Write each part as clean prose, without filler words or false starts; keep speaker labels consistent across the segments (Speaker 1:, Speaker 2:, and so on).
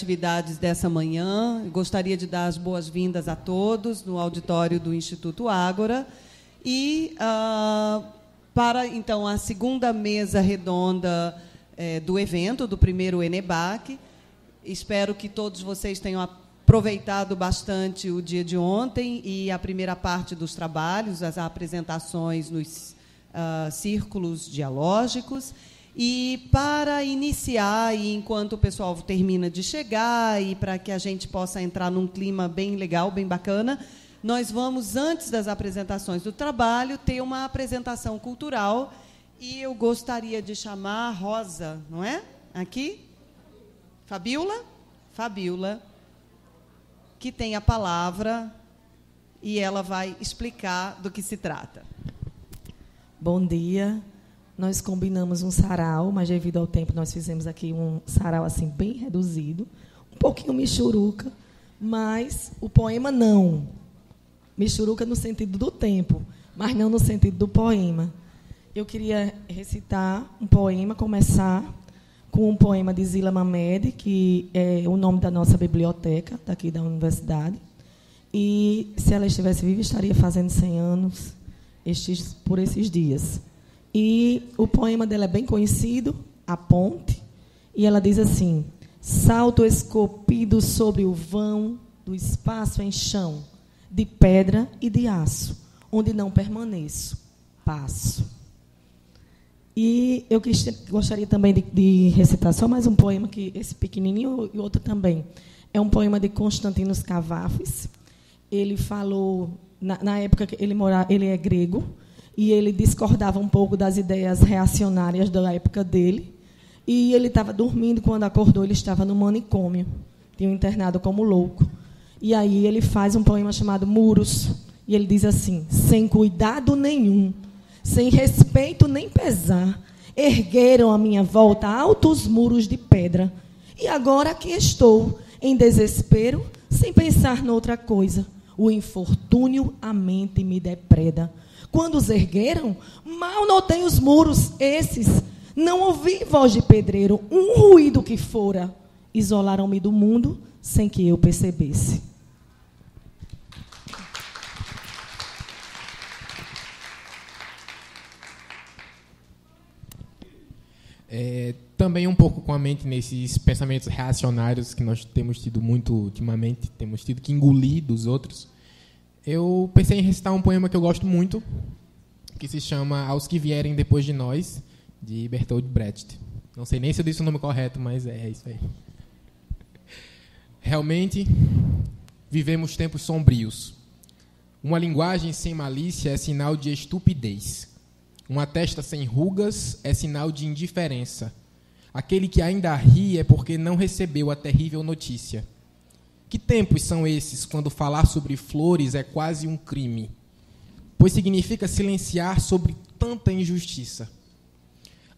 Speaker 1: atividades dessa manhã. Eu gostaria de dar as boas-vindas a todos no auditório do Instituto Ágora. E para, então, a segunda mesa redonda do evento, do primeiro ENEBAC. Espero que todos vocês tenham aproveitado bastante o dia de ontem e a primeira parte dos trabalhos, as apresentações nos círculos dialógicos. E para iniciar, e enquanto o pessoal termina de chegar, e para que a gente possa entrar num clima bem legal, bem bacana, nós vamos, antes das apresentações do trabalho, ter uma apresentação cultural. E eu gostaria de chamar a Rosa, não é? Aqui? Fabiola? Fabiola, que tem a palavra, e ela vai explicar do que se trata.
Speaker 2: Bom dia. Nós combinamos um sarau, mas devido ao tempo nós fizemos aqui um sarau assim bem reduzido, um pouquinho michuruca, mas o poema não. Michuruca no sentido do tempo, mas não no sentido do poema. Eu queria recitar um poema, começar com um poema de Zila Mamed, que é o nome da nossa biblioteca, daqui da universidade. E, se ela estivesse viva, estaria fazendo 100 anos por esses dias. E o poema dela é bem conhecido, A Ponte, e ela diz assim: salto esculpido sobre o vão do espaço em chão, de pedra e de aço, onde não permaneço, passo. E eu gostaria também de recitar só mais um poema, que esse pequenininho e outro também. É um poema de Constantinos Cavafis. Ele falou, na época que ele é grego, e ele discordava um pouco das ideias reacionárias da época dele. E ele estava dormindo, quando acordou, ele estava no manicômio, tinha um internado como louco. E aí ele faz um poema chamado Muros, e ele diz assim: sem cuidado nenhum, sem respeito nem pesar, ergueram à minha volta altos muros de pedra. E agora aqui estou, em desespero, sem pensar noutra coisa. O infortúnio a mente me depreda. Quando os ergueram, mal notei os muros, esses. Não ouvi voz de pedreiro, um ruído que fora. Isolaram-me do mundo sem que eu percebesse.
Speaker 3: Também um pouco com a mente nesses pensamentos reacionários que nós temos tido muito ultimamente, temos tido que engolir dos outros. Eu pensei em recitar um poema que eu gosto muito, que se chama Aos que Vierem Depois de Nós, de Bertolt Brecht. Não sei nem se eu disse o nome correto, mas é isso aí. Realmente, vivemos tempos sombrios. Uma linguagem sem malícia é sinal de estupidez. Uma testa sem rugas é sinal de indiferença. Aquele que ainda ri é porque não recebeu a terrível notícia. Que tempos são esses, quando falar sobre flores é quase um crime? Pois significa silenciar sobre tanta injustiça.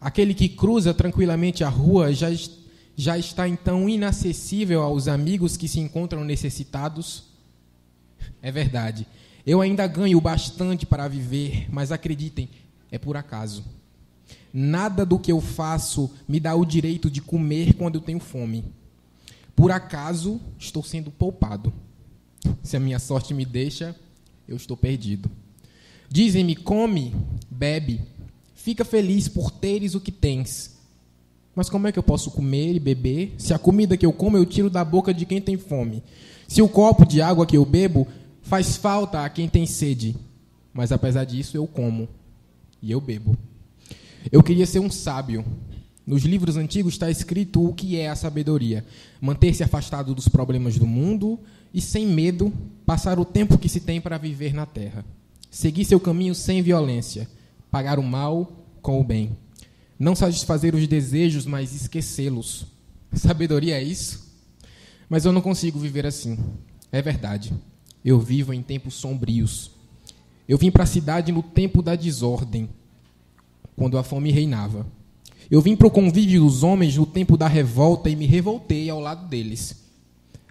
Speaker 3: Aquele que cruza tranquilamente a rua já está então inacessível aos amigos que se encontram necessitados? É verdade. Eu ainda ganho bastante para viver, mas acreditem, é por acaso. Nada do que eu faço me dá o direito de comer quando eu tenho fome. Por acaso, estou sendo poupado. Se a minha sorte me deixa, eu estou perdido. Dizem-me, come, bebe, fica feliz por teres o que tens. Mas como é que eu posso comer e beber, se a comida que eu como eu tiro da boca de quem tem fome? Se o copo de água que eu bebo faz falta a quem tem sede, mas apesar disso eu como e eu bebo. Eu queria ser um sábio. Nos livros antigos está escrito o que é a sabedoria: manter-se afastado dos problemas do mundo e, sem medo, passar o tempo que se tem para viver na terra. Seguir seu caminho sem violência, pagar o mal com o bem. Não satisfazer os desejos, mas esquecê-los. Sabedoria é isso? Mas eu não consigo viver assim. É verdade. Eu vivo em tempos sombrios. Eu vim para a cidade no tempo da desordem, quando a fome reinava. Eu vim para o convívio dos homens no tempo da revolta e me revoltei ao lado deles.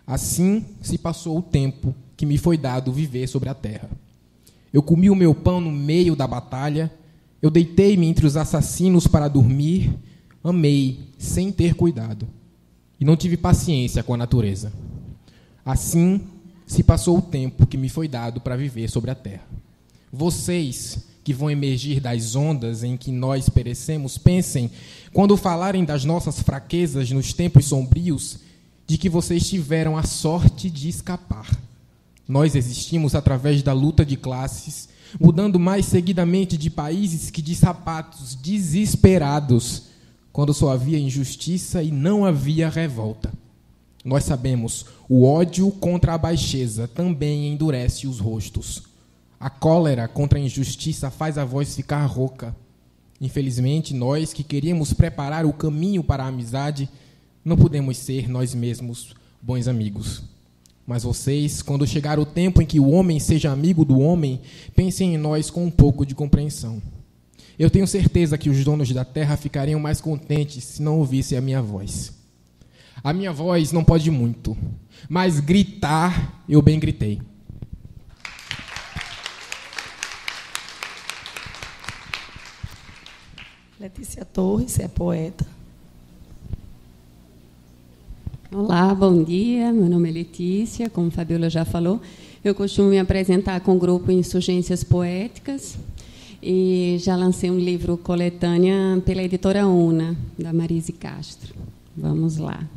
Speaker 3: Assim se passou o tempo que me foi dado viver sobre a terra. Eu comi o meu pão no meio da batalha, eu deitei-me entre os assassinos para dormir, amei sem ter cuidado. e não tive paciência com a natureza. Assim se passou o tempo que me foi dado para viver sobre a terra. Vocês que vão emergir das ondas em que nós perecemos, pensem, quando falarem das nossas fraquezas nos tempos sombrios, de que vocês tiveram a sorte de escapar. Nós existimos através da luta de classes, mudando mais seguidamente de países que de sapatos, desesperados, quando só havia injustiça e não havia revolta. Nós sabemos, o ódio contra a baixeza também endurece os rostos. A cólera contra a injustiça faz a voz ficar rouca. Infelizmente, nós que queríamos preparar o caminho para a amizade, não podemos ser nós mesmos bons amigos. Mas vocês, quando chegar o tempo em que o homem seja amigo do homem, pensem em nós com um pouco de compreensão. Eu tenho certeza que os donos da terra ficariam mais contentes se não ouvissem a minha voz. A minha voz não pode muito, mas gritar eu bem gritei.
Speaker 2: Letícia Torres é poeta.
Speaker 4: Olá, bom dia. Meu nome é Letícia, como a Fabiola já falou. Eu costumo me apresentar com o grupo Insurgências Poéticas e já lancei um livro coletânea pela editora Una, da Marise Castro. Vamos lá.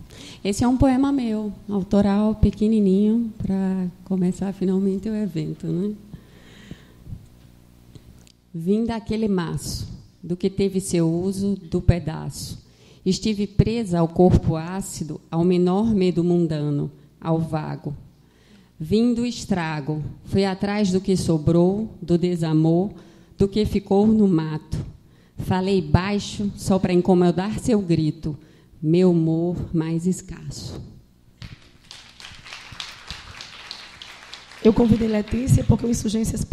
Speaker 4: Esse é um poema meu, autoral, pequenininho, para começar finalmente o evento, né? Vim daquele maço, do que teve seu uso do pedaço. Estive presa ao corpo ácido, ao menor medo mundano, ao vago. Vim do estrago, fui atrás do que sobrou, do desamor, do que ficou no mato. Falei baixo, só para incomodar seu grito, meu humor mais escasso.
Speaker 2: Eu convidei Letícia porque o Insurgências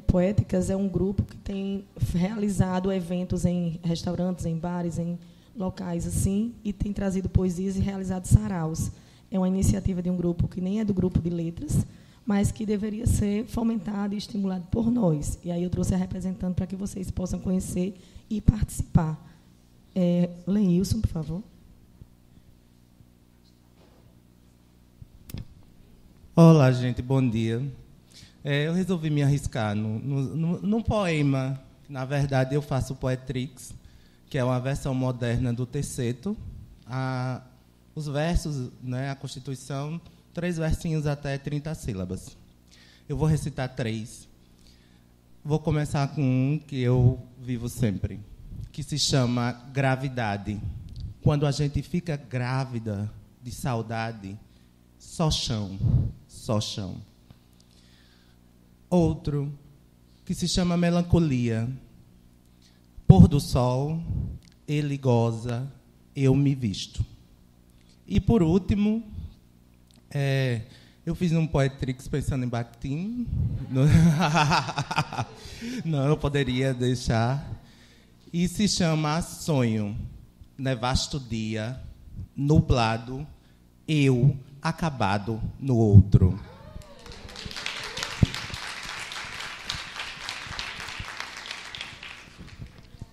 Speaker 2: Poéticas é um grupo que tem realizado eventos em restaurantes, em bares, em locais assim, e tem trazido poesias e realizado saraus. É uma iniciativa de um grupo que nem é do grupo de letras, mas que deveria ser fomentado e estimulado por nós. E aí eu trouxe a representante para que vocês possam conhecer e participar. Leilson, por favor.
Speaker 5: Olá, gente, bom dia. Eu resolvi me arriscar num poema. Na verdade, eu faço Poetrix, que é uma versão moderna do terceto. Os versos, né, a Constituição, 3 versinhos até 30 sílabas. Eu vou recitar 3. Vou começar com um que eu vivo sempre, que se chama Gravidade. Quando a gente fica grávida de saudade, só chão, só chão. Outro, que se chama Melancolia. Pôr do sol, ele goza, eu me visto. E, por último, eu fiz um Poetrix pensando em Bakhtin. Não poderia deixar. E se chama Sonho. Nevasto dia, nublado, eu acabado no outro.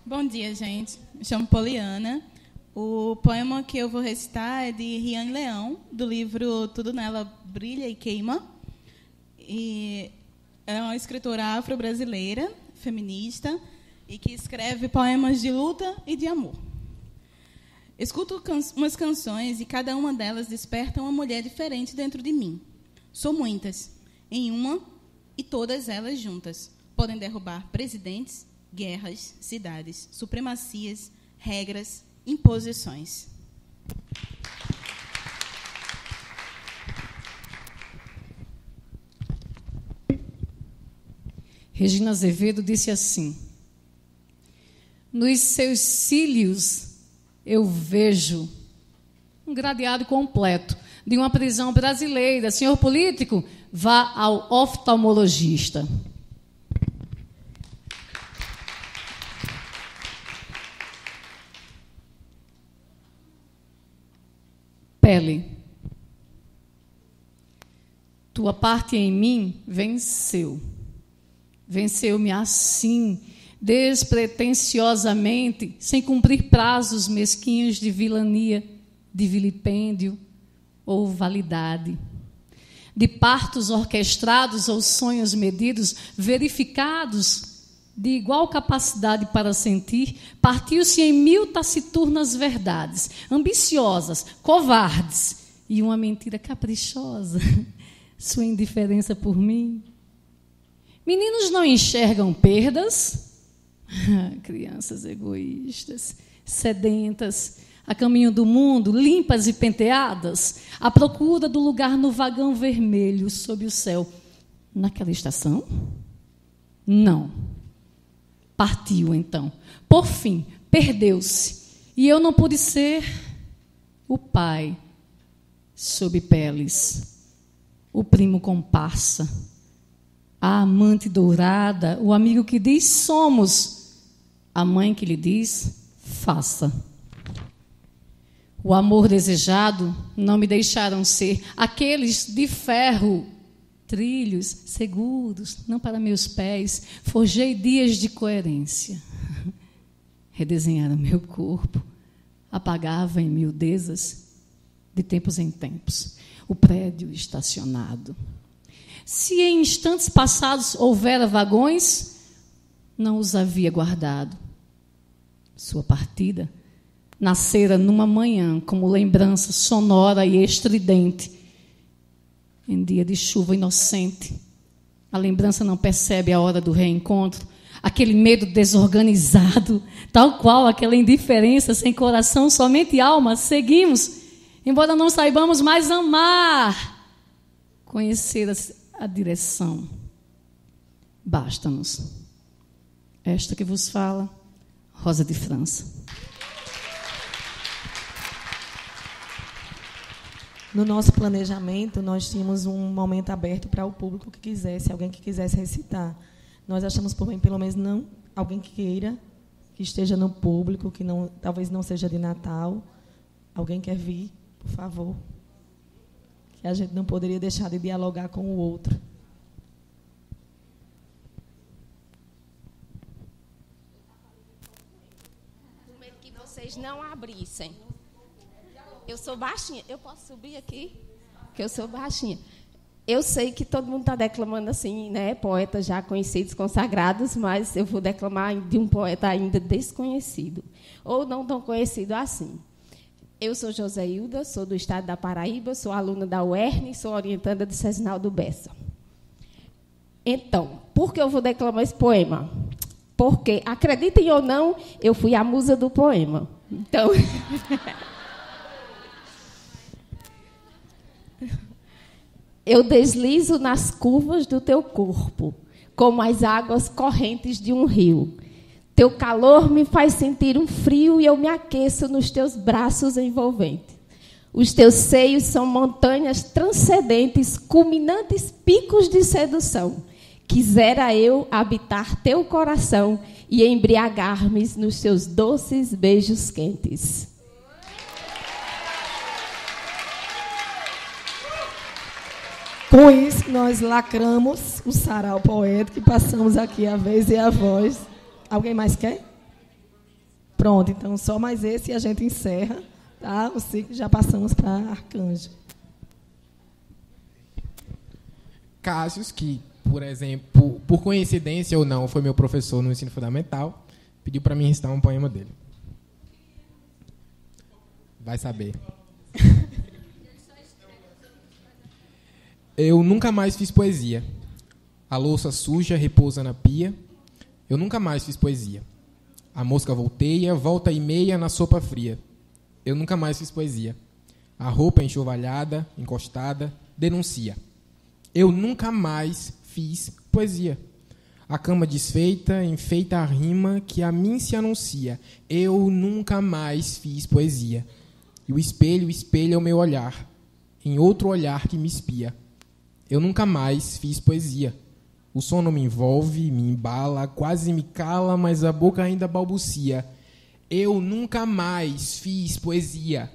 Speaker 6: Bom dia, gente. Me chamo Poliana. O poema que eu vou recitar é de Riane Leão, do livro Tudo Nela Brilha e Queima. E é uma escritora afro-brasileira, feminista, e que escreve poemas de luta e de amor. Escuto umas canções e cada uma delas desperta uma mulher diferente dentro de mim. Sou muitas, em uma e todas elas juntas. Podem derrubar presidentes, guerras, cidades, supremacias, regras, imposições.
Speaker 7: Regina Azevedo disse assim: nos seus cílios eu vejo um gradeado completo de uma prisão brasileira. Senhor político, vá ao oftalmologista. Pele. Tua parte em mim venceu. Venceu-me assim, despretensiosamente, sem cumprir prazos mesquinhos de vilania, de vilipêndio ou validade, de partos orquestrados ou sonhos medidos, verificados de igual capacidade para sentir, partiu-se em 1000 taciturnas verdades, ambiciosas, covardes, e uma mentira caprichosa, sua indiferença por mim. Meninos não enxergam perdas? Crianças egoístas, sedentas, a caminho do mundo, limpas e penteadas, à procura do lugar no vagão vermelho sob o céu. Naquela estação? Não. Partiu, então. Por fim, perdeu-se. E eu não pude ser o pai sob peles, o primo comparsa, a amante dourada, o amigo que diz somos, a mãe que lhe diz faça. O amor desejado não me deixaram ser aqueles de ferro, trilhos seguros, não para meus pés, forjei dias de coerência. Redesenharam meu corpo, apagava em miudezas, de tempos em tempos, o prédio estacionado. Se em instantes passados houvera vagões, não os havia guardado. Sua partida nascera numa manhã como lembrança sonora e estridente, em dia de chuva inocente. A lembrança não percebe a hora do reencontro, aquele medo desorganizado, tal qual aquela indiferença sem coração, somente alma, seguimos, embora não saibamos mais amar, conhecer a direção. Basta-nos. Esta que vos fala, Rosa de França.
Speaker 2: No nosso planejamento, nós tínhamos um momento aberto para o público que quisesse, alguém que quisesse recitar. Nós achamos por bem, pelo menos, não alguém que queira, que esteja no público, que não, talvez não seja de Natal. Alguém quer vir, por favor. Que a gente não poderia deixar de dialogar com o outro.
Speaker 8: Com medo que vocês não abrissem. Eu sou baixinha. Eu posso subir aqui? Porque eu sou baixinha. Eu sei que todo mundo está declamando assim, né? Poetas já conhecidos, consagrados, mas eu vou declamar de um poeta ainda desconhecido, ou não tão conhecido assim. Eu sou Joséilda, sou do estado da Paraíba, sou aluna da UERN, sou orientanda do Cezinaldo Bessa. Então, por que eu vou declamar esse poema? Porque, acreditem ou não, eu fui a musa do poema. Então... Eu deslizo nas curvas do teu corpo, como as águas correntes de um rio. Teu calor me faz sentir um frio e eu me aqueço nos teus braços envolventes. Os teus seios são montanhas transcendentes, culminantes picos de sedução. Quisera eu habitar teu coração e embriagar-me nos teus doces beijos quentes.
Speaker 2: Com isso, nós lacramos o sarau poético e passamos aqui a vez e a voz. Alguém mais quer? Pronto, então só mais esse e a gente encerra. Tá? O ciclo já passamos para Arcanjo.
Speaker 3: Cássio, que, por exemplo, por coincidência ou não, foi meu professor no ensino fundamental, pediu para mim recitar um poema dele. Vai saber. Eu nunca mais fiz poesia. A louça suja repousa na pia. Eu nunca mais fiz poesia. A mosca volteia, volta e meia na sopa fria. Eu nunca mais fiz poesia. A roupa enxovalhada, encostada, denuncia. Eu nunca mais fiz poesia. A cama desfeita, enfeita a rima que a mim se anuncia. Eu nunca mais fiz poesia. E o espelho espelha o meu olhar, em outro olhar que me espia. Eu nunca mais fiz poesia. O sono me envolve, me embala, quase me cala, mas a boca ainda balbucia. Eu nunca mais fiz poesia.